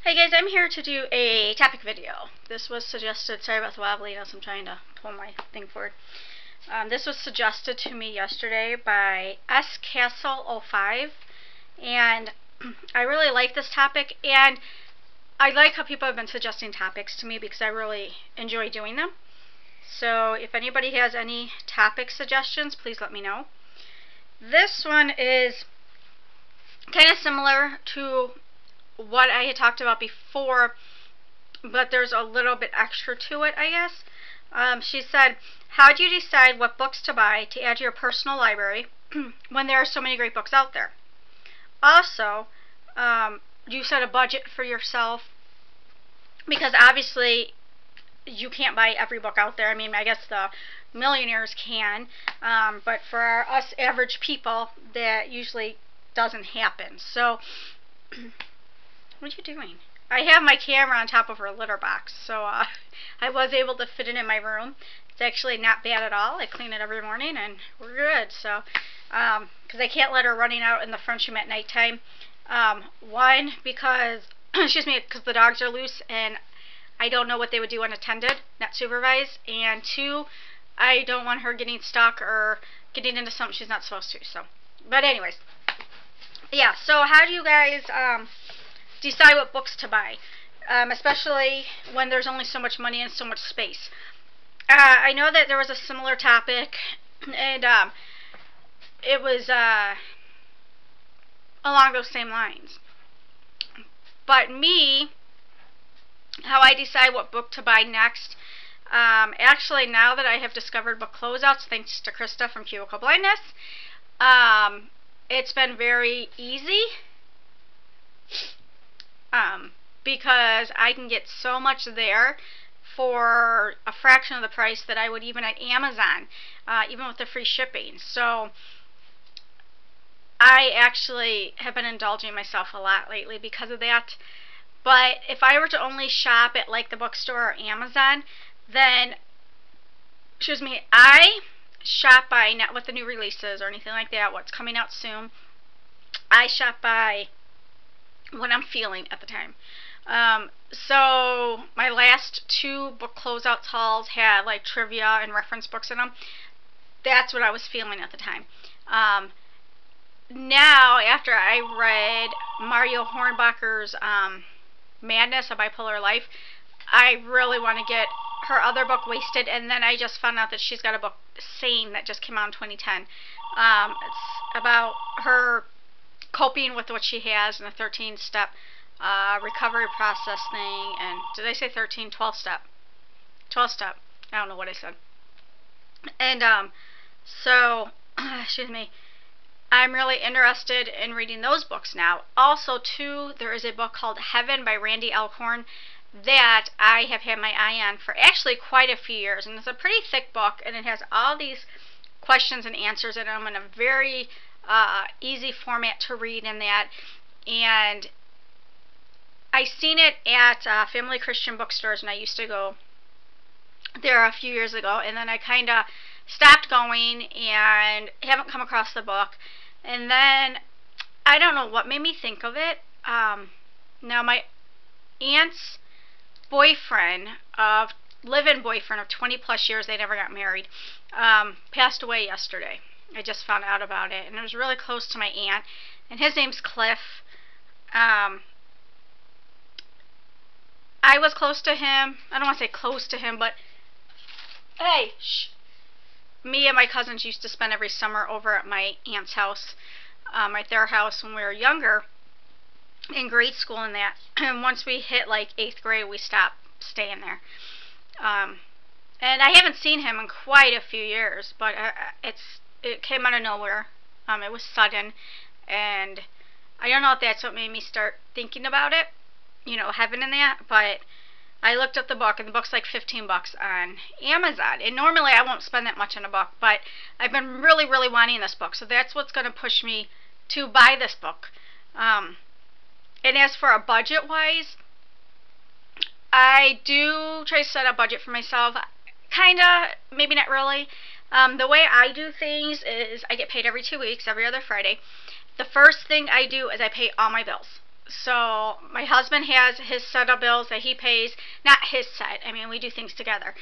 Hey guys, I'm here to do a topic video. This was suggested, sorry about the wobbliness, I'm trying to pull my thing forward. This was suggested to me yesterday by SCastle05, and I really like this topic, and I like how people have been suggesting topics to me because I really enjoy doing them. So if anybody has any topic suggestions, please let me know. This one is kind of similar to what I had talked about before, but there's a little bit extra to it, I guess. She said, how do you decide what books to buy to add to your personal library when there are so many great books out there? Also, do you set a budget for yourself? Because obviously you can't buy every book out there. I mean, I guess the millionaires can, but for us average people, that usually doesn't happen. So what are you doing? I have my camera on top of her litter box, so I was able to fit it in my room. It's actually not bad at all. I clean it every morning, and we're good. So, because I can't let her running out in the front room at nighttime. One, because excuse me, because the dogs are loose, and I don't know what they would do unattended, not supervised. And two, I don't want her getting stuck or getting into something she's not supposed to. So, but anyways, yeah. So how do you guys decide what books to buy, especially when there's only so much money and so much space? I know that there was a similar topic, and it was along those same lines. But me, how I decide what book to buy next, actually now that I have discovered book closeouts, thanks to Krista from Cubicle Blindness, it's been very easy. Because I can get so much there for a fraction of the price that I would even at Amazon, even with the free shipping. So I actually have been indulging myself a lot lately because of that. But if I were to only shop at like the bookstore or Amazon, then, excuse me, I shop by, not with the new releases or anything like that, what's coming out soon. I shop by what I'm feeling at the time. So my last two book closeouts hauls had like trivia and reference books in them. That's what I was feeling at the time. Now, after I read Mario Hornbacher's Madness, A Bipolar Life, I really want to get her other book, Wasted, and then I just found out that she's got a book, Sane, that just came out in 2010. It's about her coping with what she has in the 13-step recovery process thing. And did I say 13? 12-step. 12-step. I don't know what I said. And so, excuse me, I'm really interested in reading those books now. Also, too, there is a book called Heaven by Randy Alcorn that I have had my eye on for actually quite a few years. And it's a pretty thick book, and it has all these questions and answers in them in a very easy format to read in that. And I seen it at Family Christian bookstores, and I used to go there a few years ago, and then I kind of stopped going and haven't come across the book. And then I don't know what made me think of it. Now my aunt's boyfriend, live-in boyfriend of 20 plus years, they never got married, passed away yesterday. I just found out about it, and it was really close to my aunt, and his name's Cliff. I was close to him. I don't want to say close to him, but hey, shh. Me and my cousins used to spend every summer over at my aunt's house, at their house when we were younger, in grade school and that. And once we hit like 8th grade, we stopped staying there. And I haven't seen him in quite a few years, but it came out of nowhere. It was sudden, and I don't know if that's what made me start thinking about it, you know, heaven and that, but I looked up the book, and the book's like 15 bucks on Amazon, and normally I won't spend that much on a book, but I've been really, really wanting this book, so that's what's going to push me to buy this book. And as for a budget-wise, I do try to set a budget for myself, kinda, maybe not really. The way I do things is I get paid every 2 weeks, every other Friday. The first thing I do is I pay all my bills. So my husband has his set of bills that he pays, not his set, I mean we do things together.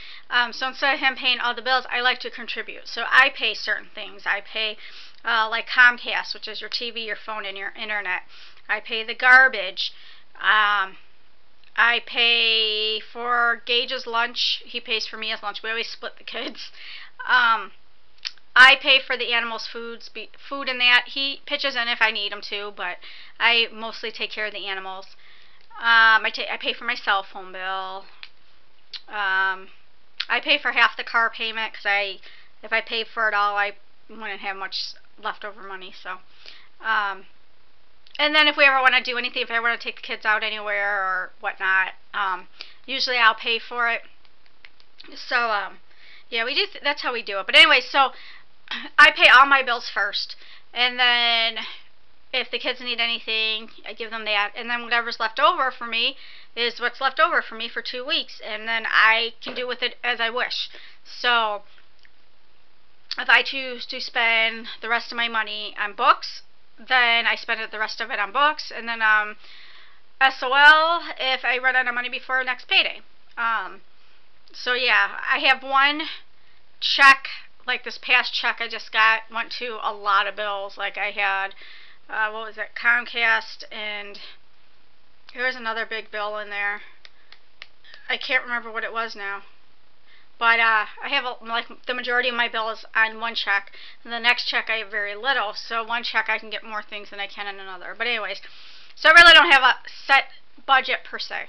So instead of him paying all the bills, I like to contribute. So I pay certain things. I pay like Comcast, which is your TV, your phone, and your internet. I pay the garbage. I pay for Gage's lunch. He pays for me his lunch. We always split the kids. I pay for the animals' food and that. He pitches in if I need him to, but I mostly take care of the animals. I pay for my cell phone bill. I pay for half the car payment because if I paid for it all, I wouldn't have much leftover money. So, and then if we ever want to do anything, if I want to take the kids out anywhere or whatnot, usually I'll pay for it. So, yeah, we do. That's how we do it. But anyway, so I pay all my bills first, and then if the kids need anything, I give them that, and then whatever's left over for me is what's left over for me for 2 weeks, and then I can do with it as I wish. So if I choose to spend the rest of my money on books, then I spend the rest of it on books, and then SOL if I run out of money before next payday. So yeah, I have one check, like this past check I just got, went to a lot of bills. Like I had, what was it, Comcast, and there was another big bill in there. I can't remember what it was now. But I have, like, the majority of my bills on one check, and the next check I have very little. So one check I can get more things than I can in another. But anyways, so I really don't have a set budget per se.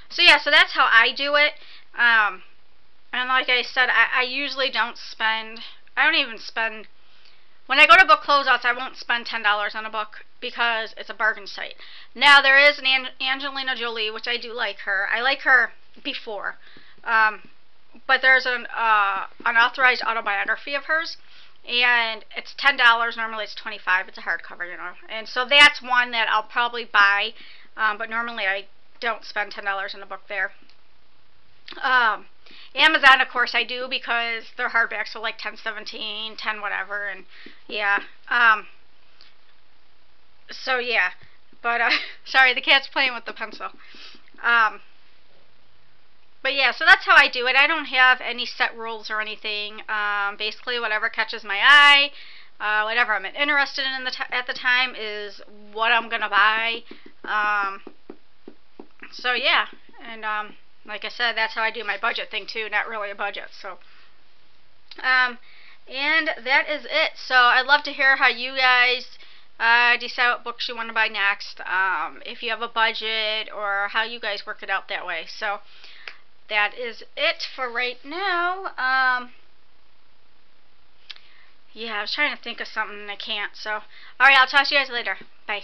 So yeah, so that's how I do it. And like I said, I usually don't spend, I don't even spend, when I go to book closeouts, I won't spend $10 on a book because it's a bargain site. Now, there is an Angelina Jolie, which I do like her. I like her before. But there's an unauthorized autobiography of hers, and it's $10. Normally it's $25. It's a hardcover, you know. And so that's one that I'll probably buy, but normally I don't spend $10 on a book there. Amazon, of course, I do because their hardbacks are like $10.17, $10 whatever, and yeah. So yeah, but sorry, the cat's playing with the pencil. But yeah, so that's how I do it. I don't have any set rules or anything. Basically, whatever catches my eye, whatever I'm interested in at the time is what I'm gonna buy. So yeah, and like I said, that's how I do my budget thing too. Not really a budget. So, and that is it. So I'd love to hear how you guys decide what books you want to buy next. If you have a budget or how you guys work it out that way. So that is it for right now. Yeah, I was trying to think of something and I can't. So, alright, I'll talk to you guys later. Bye.